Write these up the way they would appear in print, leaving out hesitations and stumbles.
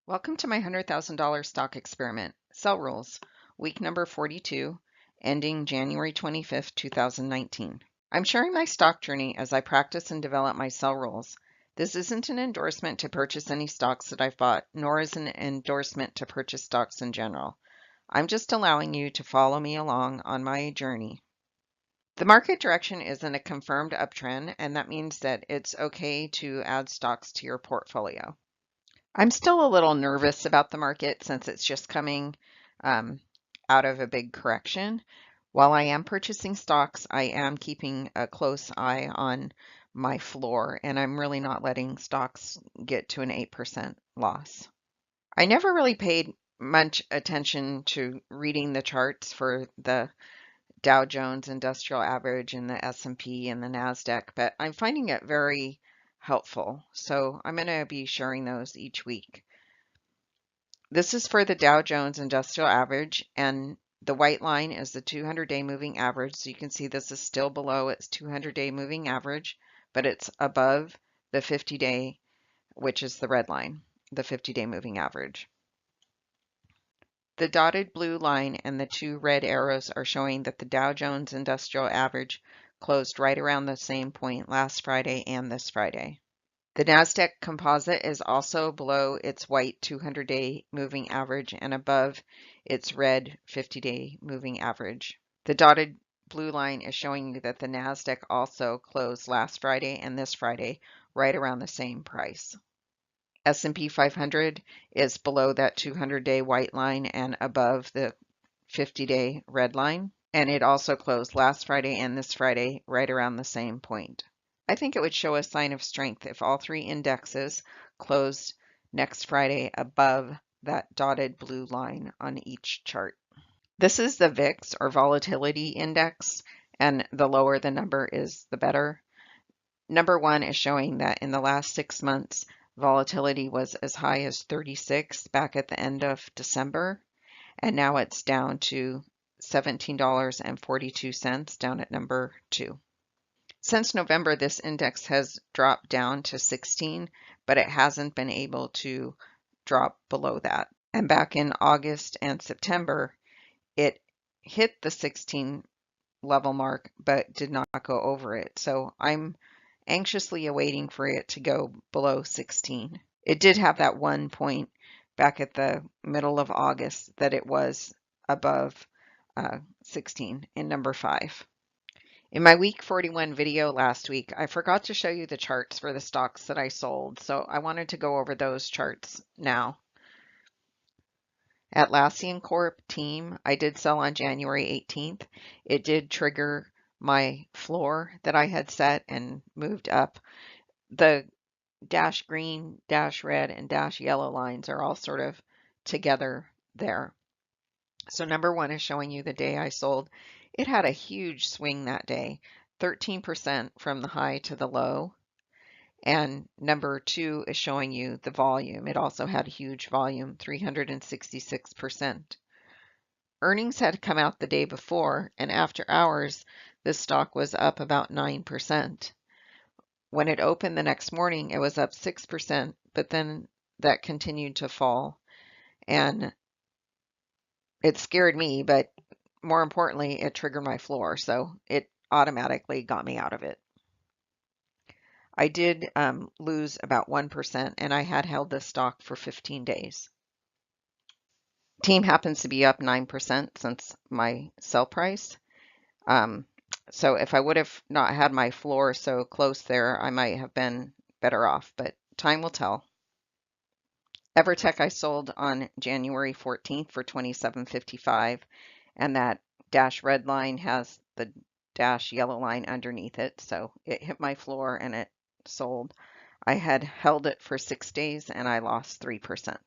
Welcome to my $100,000 stock experiment. Sell rules, week number 42, ending January 25th, 2019. I'm sharing my stock journey as I practice and develop my sell rules. This isn't an endorsement to purchase any stocks that I've bought, nor is an endorsement to purchase stocks in general. I'm just allowing you to follow me along on my journey. The market direction is in a confirmed uptrend, and that means that it's okay to add stocks to your portfolio. I'm still a little nervous about the market since it's just coming out of a big correction. While I am purchasing stocks, I am keeping a close eye on my floor, and I'm really not letting stocks get to an 8% loss. I never really paid much attention to reading the charts for the Dow Jones Industrial Average and the S&P and the NASDAQ, but I'm finding it very helpful. So I'm going to be sharing those each week. This is for the Dow Jones Industrial Average, and the white line is the 200-day moving average. So you can see this is still below its 200-day moving average, but it's above the 50-day, which is the red line, the 50-day moving average. The dotted blue line and the two red arrows are showing that the Dow Jones Industrial Average closed right around the same point last Friday and this Friday. The NASDAQ composite is also below its white 200-day moving average and above its red 50-day moving average. The dotted blue line is showing you that the NASDAQ also closed last Friday and this Friday right around the same price. S&P 500 is below that 200-day white line and above the 50-day red line, and it also closed last Friday and this Friday right around the same point. I think it would show a sign of strength if all three indexes closed next Friday above that dotted blue line on each chart. This is the VIX, or volatility index, and the lower the number is, the better. Number 1 is showing that in the last 6 months, volatility was as high as 36 back at the end of December, and now it's down to $17.42, down at number 2. Since November, this index has dropped down to 16, but it hasn't been able to drop below that. And back in August and September, it hit the 16 level mark, but did not go over it. So I'm anxiously awaiting for it to go below 16. It did have that one point back at the middle of August that it was above 16 in number 5. In my week 41 video last week, I forgot to show you the charts for the stocks that I sold, so I wanted to go over those charts now. Atlassian Corp team, I did sell on January 18th. It did trigger my floor that I had set and moved up. The dash green, dash red, and dash yellow lines are all sort of together there. So number 1 is showing you the day I sold. It had a huge swing that day, 13% from the high to the low. And number 2 is showing you the volume. It also had a huge volume, 366%. Earnings had come out the day before, and after hours, this stock was up about 9%. When it opened the next morning, it was up 6%, but then that continued to fall. And it scared me, but more importantly, it triggered my floor, so it automatically got me out of it. I did lose about 1%, and I had held this stock for 15 days. Team happens to be up 9% since my sell price. So if I would have not had my floor so close there, I might have been better off, but time will tell. Evertech I sold on January 14th for $27.55, and that dash red line has the dash yellow line underneath it, so it hit my floor and it sold. I had held it for 6 days and I lost 3%.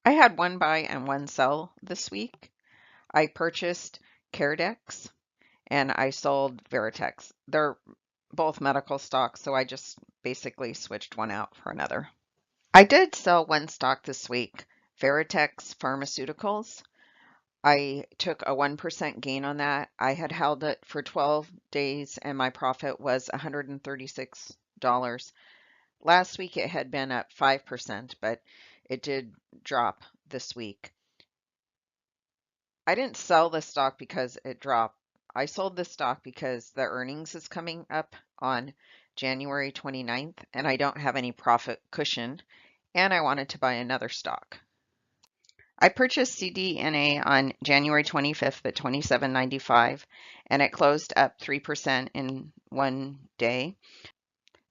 I had one buy and one sell this week. I purchased CareDx and I sold Veritex. They're both medical stocks, so I just basically switched one out for another. I did sell one stock this week, Veritex Pharmaceuticals. I took a 1% gain on that. I had held it for 12 days and my profit was $136. Last week it had been up 5%, but it did drop this week. I didn't sell the stock because it dropped. I sold the stock because the earnings is coming up on January 29th and I don't have any profit cushion and I wanted to buy another stock. I purchased CDNA on January 25th at $27.95 and it closed up 3% in one day.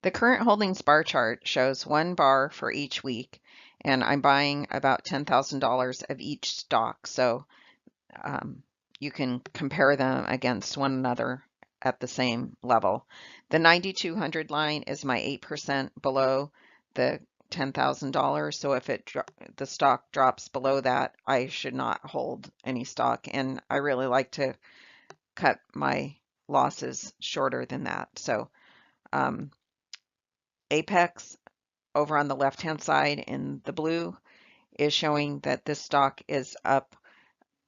The current holdings bar chart shows one bar for each week and I'm buying about $10,000 of each stock. So you can compare them against one another at the same level. The 9,200 line is my 8% below the $10,000. So if the stock drops below that, I should not hold any stock. And I really like to cut my losses shorter than that. So Apex over on the left-hand side in the blue is showing that this stock is up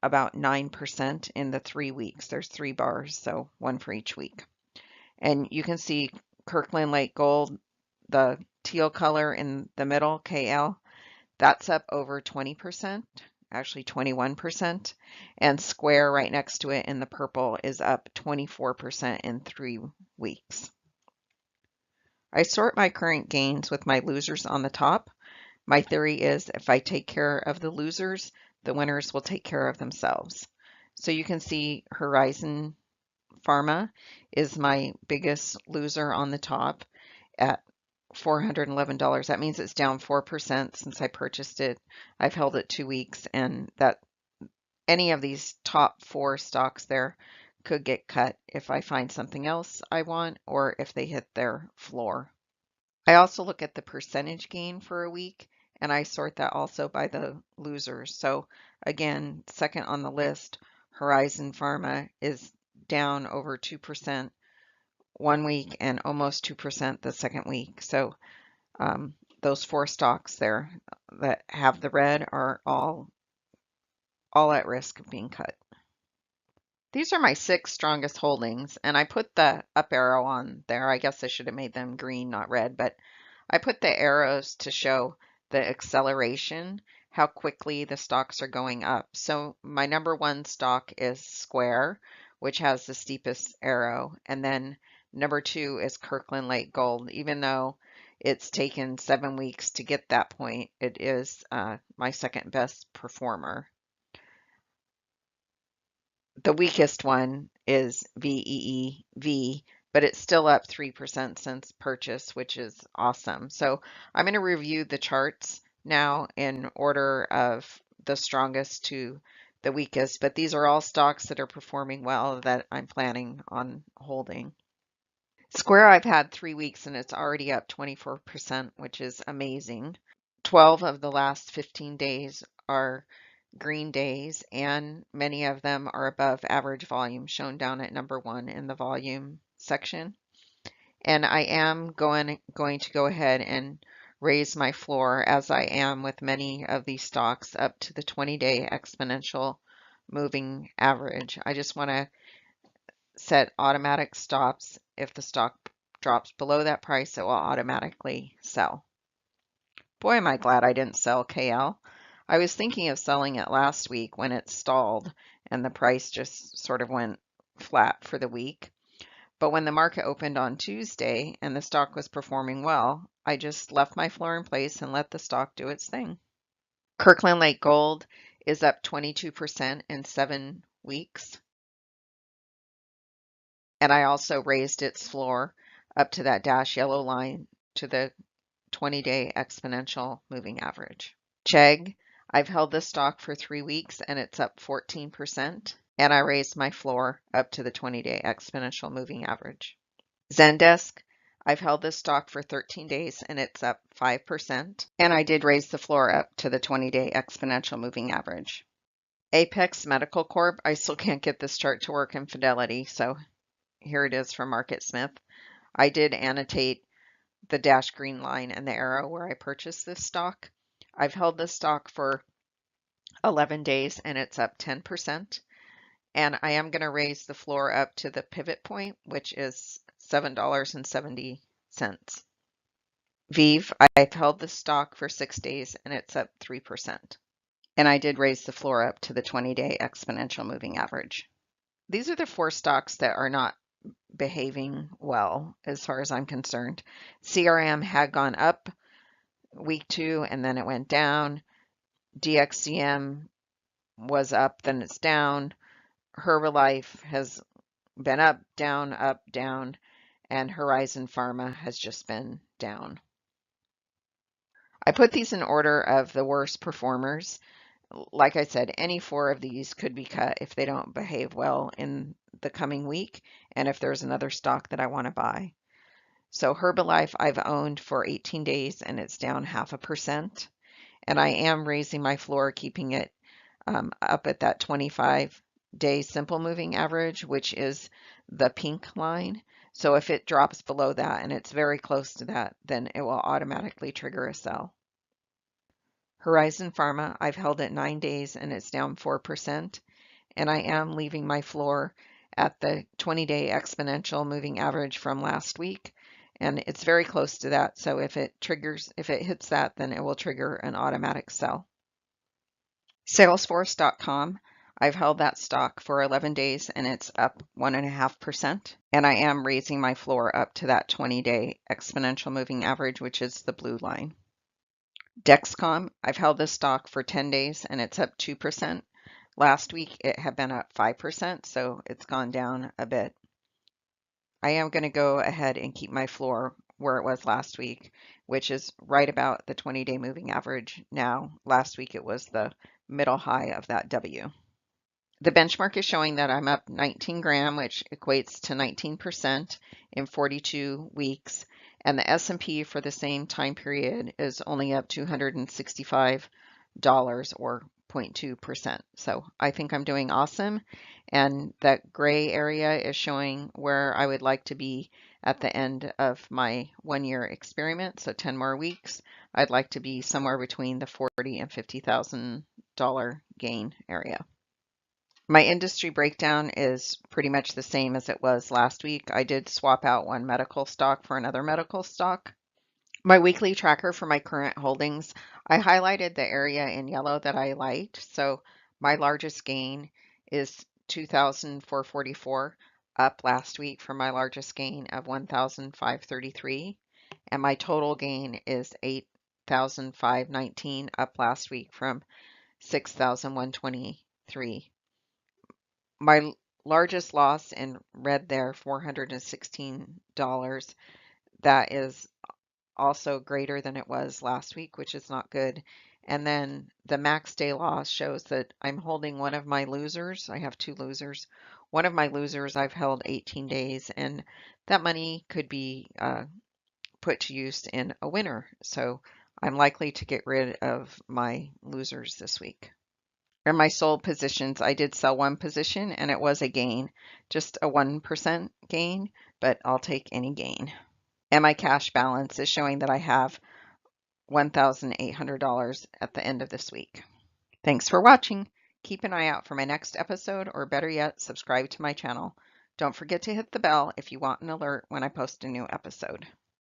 about 9% in the 3 weeks. There's 3 bars, so one for each week. And you can see Kirkland Lake Gold, the teal color in the middle, KL, that's up over 20%, actually 21%. And Square right next to it in the purple is up 24% in 3 weeks. I sort my current gains with my losers on the top. My theory is if I take care of the losers, the winners will take care of themselves. So you can see Horizon Pharma is my biggest loser on the top at $411. That means it's down 4% since I purchased it. I've held it 2 weeks and that any of these top 4 stocks there could get cut if I find something else I want or if they hit their floor. I also look at the percentage gain for a week and I sort that also by the losers. So again, second on the list, Horizon Pharma is down over 2% one week and almost 2% the second week. So those 4 stocks there that have the red are all at risk of being cut. These are my 6 strongest holdings, and I put the up arrow on there. I guess I should have made them green, not red, but I put the arrows to show the acceleration, how quickly the stocks are going up. So my number 1 stock is Square, which has the steepest arrow, and then number 2 is Kirkland Lake Gold. Even though it's taken 7 weeks to get that point, it is my second best performer. The weakest one is VEEV, but it's still up 3% since purchase, which is awesome. So I'm going to review the charts now in order of the strongest to the weakest, but these are all stocks that are performing well that I'm planning on holding. Square, I've had 3 weeks and it's already up 24%, which is amazing. 12 of the last 15 days are green days, and many of them are above average volume, shown down at number 1 in the volume section. And I am going to go ahead and raise my floor, as I am with many of these stocks, up to the 20-day exponential moving average. I just want to set automatic stops. If the stock drops below that price, it will automatically sell. Boy, am I glad I didn't sell KL. I was thinking of selling it last week when it stalled and the price just sort of went flat for the week. But when the market opened on Tuesday and the stock was performing well, I just left my floor in place and let the stock do its thing. Kirkland Lake Gold is up 22% in 7 weeks. And I also raised its floor up to that dash yellow line to the 20-day exponential moving average. Chegg, I've held this stock for 3 weeks and it's up 14%, and I raised my floor up to the 20-day exponential moving average. Zendesk, I've held this stock for 13 days and it's up 5%, and I did raise the floor up to the 20-day exponential moving average. Apex Medical Corp, I still can't get this chart to work in Fidelity, so here it is from MarketSmith. I did annotate the dash green line and the arrow where I purchased this stock. I've held this stock for 11 days and it's up 10%. And I am going to raise the floor up to the pivot point, which is $7.70. Vive, I've held this stock for 6 days and it's up 3%. And I did raise the floor up to the 20-day exponential moving average. These are the 4 stocks that are not behaving well as far as I'm concerned. CRM had gone up week 2 and then it went down. DXCM was up, then it's down. Herbalife has been up, down, and Horizon Pharma has just been down. I put these in order of the worst performers. Like I said, any 4 of these could be cut if they don't behave well in the coming week and if there's another stock that I want to buy. So Herbalife I've owned for 18 days and it's down 0.5%. And I am raising my floor, keeping it up at that 25-day simple moving average, which is the pink line. So if it drops below that and it's very close to that, then it will automatically trigger a sell. Horizon Pharma, I've held it 9 days and it's down 4%. And I am leaving my floor at the 20-day exponential moving average from last week. And it's very close to that. So if it hits that, then it will trigger an automatic sell. Salesforce.com, I've held that stock for 11 days and it's up 1.5%. And I am raising my floor up to that 20-day exponential moving average, which is the blue line. Dexcom, I've held this stock for 10 days and it's up 2%. Last week it had been up 5%, so it's gone down a bit. I am going to go ahead and keep my floor where it was last week, which is right about the 20-day moving average now. Last week it was the middle high of that W. The benchmark is showing that I'm up 19 gram, which equates to 19% in 42 weeks. And the S&P for the same time period is only up $265 or 0.2%. So I think I'm doing awesome. And that gray area is showing where I would like to be at the end of my 1-year experiment. So 10 more weeks. I'd like to be somewhere between the $40,000 and $50,000 gain area. My industry breakdown is pretty much the same as it was last week. I did swap out one medical stock for another medical stock. My weekly tracker for my current holdings, I highlighted the area in yellow that I liked. So my largest gain is 2,444, up last week from my largest gain of 1,533. And my total gain is 8,519, up last week from 6,123. My largest loss in red there, $416. That is also greater than it was last week, which is not good. And then the max day loss shows that I'm holding one of my losers. I have 2 losers. One of my losers I've held 18 days, and that money could be put to use in a winner. So I'm likely to get rid of my losers this week. In my sold positions, I did sell one position and it was a gain, just a 1% gain, but I'll take any gain. And my cash balance is showing that I have $1,800 at the end of this week. Thanks for watching. Keep an eye out for my next episode, or better yet, subscribe to my channel. Don't forget to hit the bell if you want an alert when I post a new episode.